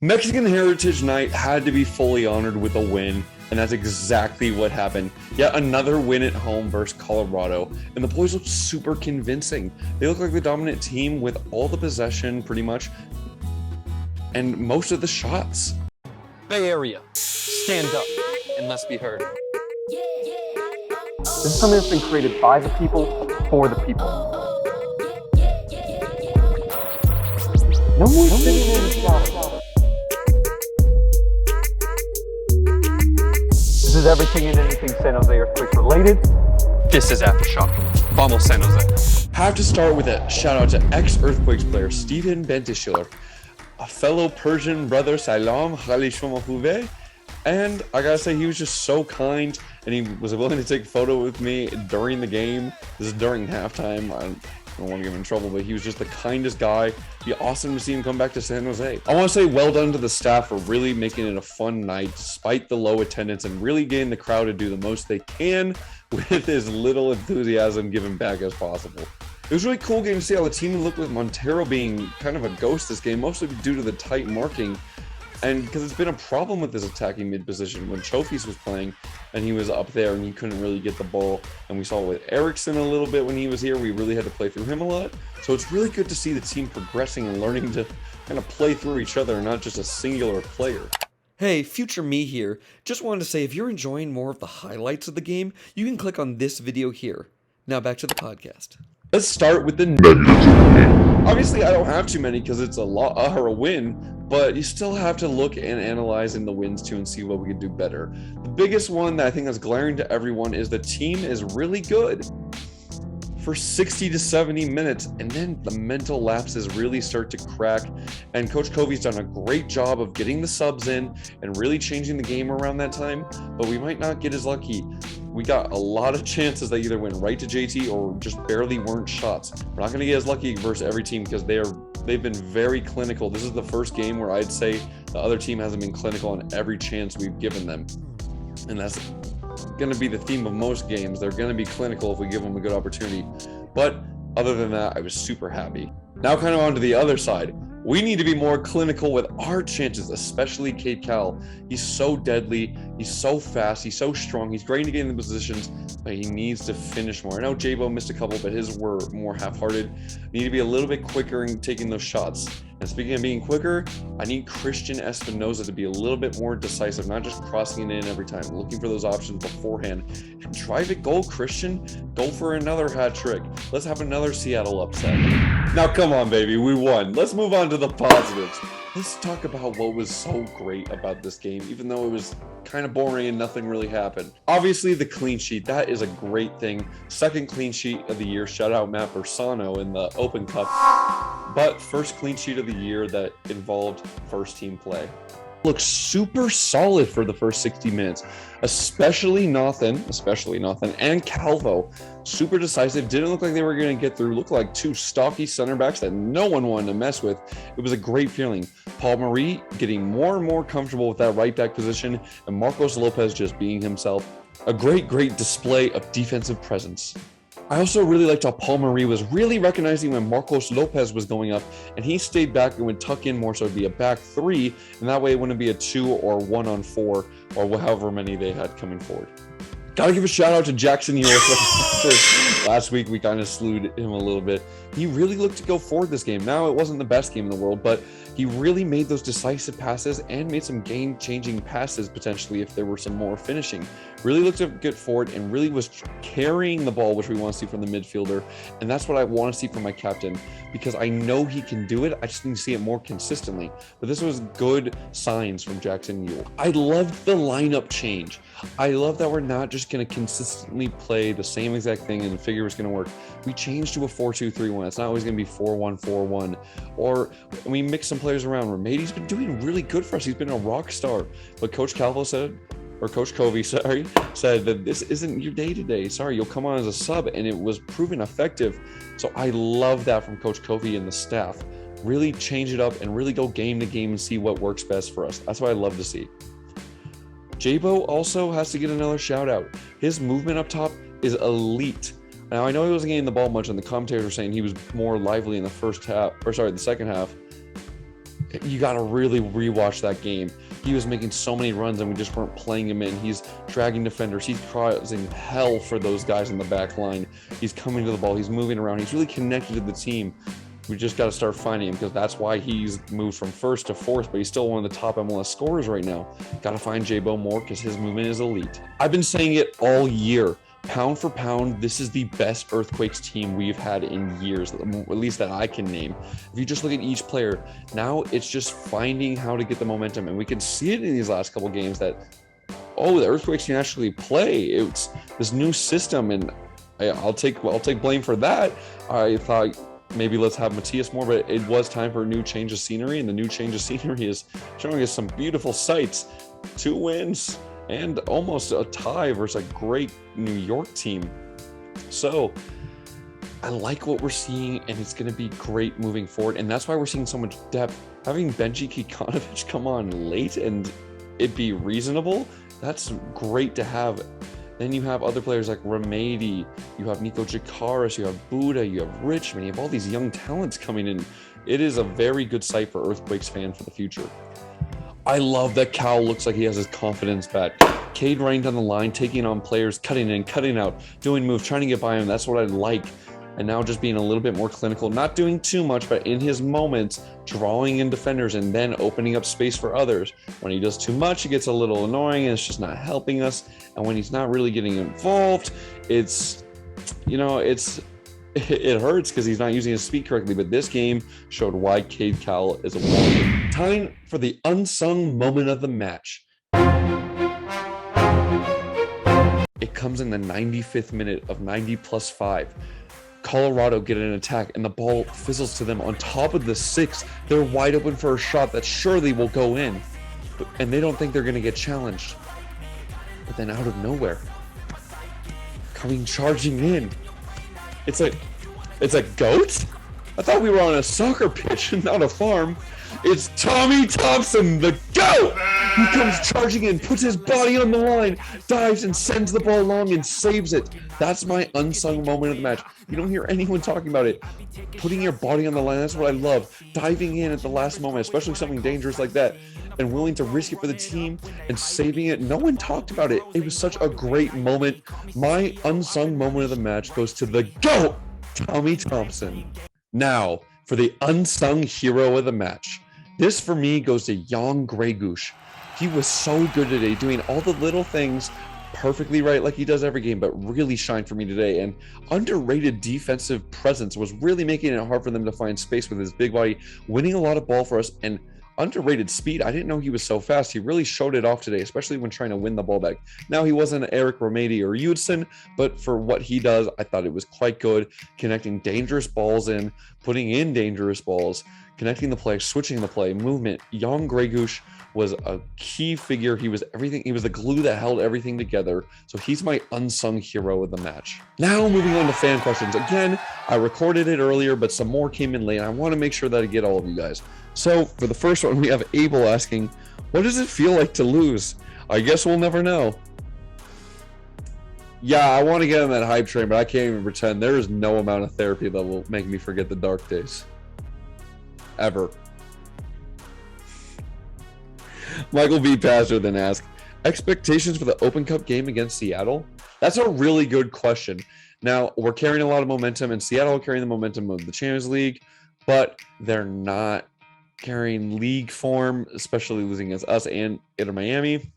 Mexican Heritage Night had to be fully honored with a win, and that's exactly what happened. Yet another win at home versus Colorado, and the boys looked super convincing. They look like the dominant team with all the possession, pretty much, and most of the shots. Bay Area, stand up and let's be heard. This is something that's been created by the people, for the people. No more sitting in the shadows. This is everything and anything San Jose Earthquakes related. This is Aftershock. Vamos San Jose. Have to start with a shout out to ex-Earthquakes player Steven Bentishiller, a fellow Persian brother Salam Khalishmahuve, and I gotta say he was just so kind, and he was willing to take a photo with me during the game. This is during halftime. I don't want to get him in trouble, but he was just the kindest guy. It'd be awesome to see him come back to San Jose. I want to say well done to the staff for really making it a fun night despite the low attendance and really getting the crowd to do the most they can with as little enthusiasm given back as possible. It was really cool getting to see how the team looked with Montero being kind of a ghost this game, mostly due to the tight marking. And because it's been a problem with this attacking mid position when Chofis was playing and he was up there and he couldn't really get the ball. And we saw it with Eriksson a little bit when he was here. We really had to play through him a lot. So it's really good to see the team progressing and learning to kind of play through each other and not just a singular player. Hey, future me here. Just wanted to say if you're enjoying more of the highlights of the game, you can click on this video here. Now back to the podcast. Let's start with the negatives. Obviously, I don't have too many because it's a win, but you still have to look and analyze in the wins too and see what we can do better. The biggest one that I think is glaring to everyone is the team is really good for 60 to 70 minutes, and then the mental lapses really start to crack, and Coach Covey's done a great job of getting the subs in and really changing the game around that time, but we might not get as lucky. We got a lot of chances that either went right to JT or just barely weren't shots. We're not going to get as lucky versus every team because they've been very clinical. This is the first game where I'd say the other team hasn't been clinical on every chance we've given them, and that's going to be the theme of most games. They're going to be clinical if we give them a good opportunity. But other than that, I was super happy. Now kind of on to the other side. We need to be more clinical with our chances, especially Cade Cowell. He's so deadly. He's so fast. He's so strong. He's great to get in the positions, but he needs to finish more. I know Jabo missed a couple, but his were more half-hearted. Need to be a little bit quicker in taking those shots. And speaking of being quicker, I need Christian Espinoza to be a little bit more decisive, not just crossing it in every time, looking for those options beforehand. And drive it goal, Christian. Go for another hat trick. Let's have another Seattle upset. Now, come on, baby. We won. Let's move on to the positives. Let's talk about what was so great about this game, even though it was kind of boring and nothing really happened. Obviously, the clean sheet. That is a great thing. Second clean sheet of the year. Shout out Matt Bersano in the Open Cup. But first clean sheet of the year that involved first team play. Looks super solid for the first 60 minutes, especially Nathan and Calvo. Super decisive. Didn't look like they were going to get through. Looked like two stocky center backs that no one wanted to mess with. It was a great feeling. Paul Marie getting more and more comfortable with that right back position, and Marcos Lopez just being himself. A great display of defensive presence. I also really liked how Paul Marie was really recognizing when Marcos Lopez was going up, and he stayed back and would tuck in more, so it'd be a back three, and that way it wouldn't be a 2 or 1 on 4 or however many they had coming forward. Gotta give a shout out to Jackson Ewell. Last week we kind of slewed him a little bit. He really looked to go forward this game. Now it wasn't the best game in the world, but he really made those decisive passes and made some game-changing passes potentially if there were some more finishing. Really looked to get forward and really was carrying the ball, which we want to see from the midfielder. And that's what I want to see from my captain, because I know he can do it. I just need to see it more consistently. But this was good signs from Jackson Ewell. I loved the lineup change. I love that we're not just going to consistently play the same exact thing and figure it's going to work. We changed to a 4-2-3-1. It's not always going to be 4-1-4-1. Or we mix some players around. Ramadi's been doing really good for us. He's been a rock star. But Coach Calvo said, or Coach Covey, said that this isn't your day today. Sorry, you'll come on as a sub, and it was proven effective. So I love that from Coach Covey and the staff. Really change it up and really go game to game and see what works best for us. That's what I love to see. Jabo also has to get another shout out. His movement up top is elite. Now, I know he wasn't getting the ball much, and the commentators were saying he was more lively in the second half. you got to really rewatch that game. He was making so many runs and we just weren't playing him in. He's dragging defenders. He's causing hell for those guys in the back line. He's coming to the ball. He's moving around. He's really connected to the team. We just got to start finding him, because that's why he's moved from first to fourth, but he's still one of the top MLS scorers right now. Got to find J-Bo more, because his movement is elite. I've been saying it all year. Pound for pound, this is the best Earthquakes team we've had in years, at least that I can name. If you just look at each player, now it's just finding how to get the momentum, and we can see it in these last couple games that, oh, the Earthquakes can actually play. It's this new system, and I'll take blame for that. I thought maybe let's have Matthias more, but it was time for a new change of scenery, and the new change of scenery is showing us some beautiful sights. 2 wins and almost a tie versus a great New York team. So I like what we're seeing, and it's going to be great moving forward, and that's why we're seeing so much depth. Having Benji Kikanovic come on late and it be reasonable, that's great to have. Then you have other players like Ramadi, you have Nico Jakaris, you have Buddha, you have Richmond, you have all these young talents coming in. It is a very good sight for Earthquakes fan for the future. I love that Cal looks like he has his confidence back. Cade running down the line, taking on players, cutting in, cutting out, doing moves, trying to get by him. That's what I like. And now just being a little bit more clinical, not doing too much, but in his moments, drawing in defenders and then opening up space for others. When he does too much, it gets a little annoying and it's just not helping us. And when he's not really getting involved, it's, you know, it hurts because he's not using his speed correctly. But this game showed why Cade Cowell is a wonder. Time for the unsung moment of the match. It comes in the 95th minute of 90+5. Colorado get an attack and the ball fizzles to them on top of the 6. They're wide open for a shot that surely will go in, and they don't think they're going to get challenged. But then out of nowhere, coming charging in, it's a goat? I thought we were on a soccer pitch and not a farm. It's Tommy Thompson, the GOAT! He comes charging in, puts his body on the line, dives and sends the ball long and saves it. That's my unsung moment of the match. You don't hear anyone talking about it. Putting your body on the line, that's what I love. Diving in at the last moment, especially something dangerous like that, and willing to risk it for the team and saving it. No one talked about it. It was such a great moment. My unsung moment of the match goes to the GOAT, Tommy Thompson. Now, for the unsung hero of the match. This, for me, goes to Jan Gregush. He was so good today, doing all the little things perfectly right like he does every game, but really shined for me today. And underrated defensive presence was really making it hard for them to find space with his big body, winning a lot of ball for us, and underrated speed. I didn't know he was so fast. He really showed it off today, especially when trying to win the ball back. Now, he wasn't Eric Ramadi or Judson, but for what he does, I thought it was quite good, connecting dangerous balls in, putting in dangerous balls, connecting the play, switching the play, movement. Jan Gregush was a key figure. He was everything. He was the glue that held everything together. So he's my unsung hero of the match. Now moving on to fan questions. Again, I recorded it earlier, but some more came in late. I want to make sure that I get all of you guys. So for the first one, we have Abel asking, what does it feel like to lose? I guess we'll never know. Yeah, I want to get on that hype train, but I can't even pretend. There is no amount of therapy that will make me forget the dark days. Ever. Michael B. Pastor then asked, expectations for the Open Cup game against Seattle? That's a really good question. Now, we're carrying a lot of momentum, and Seattle carrying the momentum of the Champions League, but they're not carrying league form, especially losing against us and Inter Miami.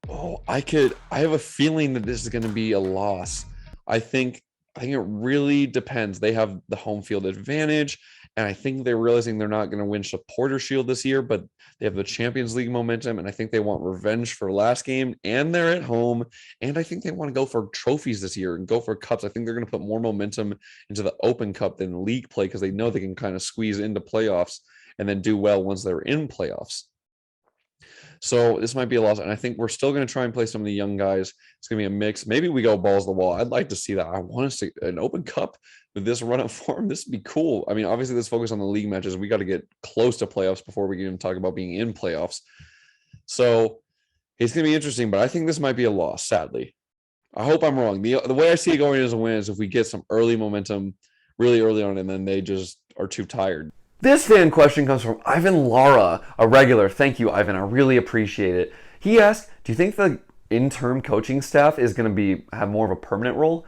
Oh, I have a feeling that this is going to be a loss. I think it really depends. They have the home field advantage, and I think they're realizing they're not going to win Supporter Shield this year, but they have the Champions League momentum, and I think they want revenge for last game, and they're at home, and I think they want to go for trophies this year and go for cups. I think they're going to put more momentum into the Open Cup than league play because they know they can kind of squeeze into playoffs and then do well once they're in playoffs. So this might be a loss, and I think we're still going to try and play some of the young guys. It's going to be a mix. Maybe we go balls to the wall. I'd like to see that. I want us to an Open Cup with this run of form. This would be cool. I mean, obviously, let's focus on the league matches. We got to get close to playoffs before we can even talk about being in playoffs. So it's going to be interesting, but I think this might be a loss, sadly. I hope I'm wrong. The way I see it going as a win is if we get some early momentum really early on, and then they just are too tired. This fan question comes from Ivan Lara, a regular. Thank you, Ivan. I really appreciate it. He asked, do you think the interim coaching staff is going to have more of a permanent role?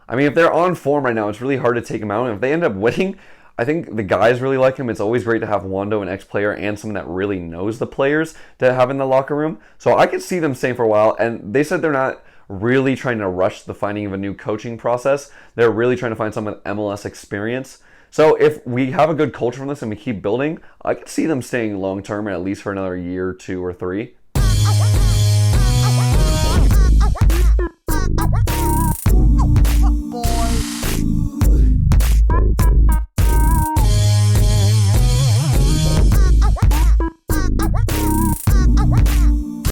I mean, if they're on form right now, it's really hard to take them out. And if they end up winning, I think the guys really like him. It's always great to have Wando, an ex-player, and someone that really knows the players to have in the locker room. So I could see them staying for a while. And they said they're not really trying to rush the finding of a new coaching process. They're really trying to find someone with MLS experience. So if we have a good culture from this and we keep building, I could see them staying long-term, at least for another year, 2 or 3.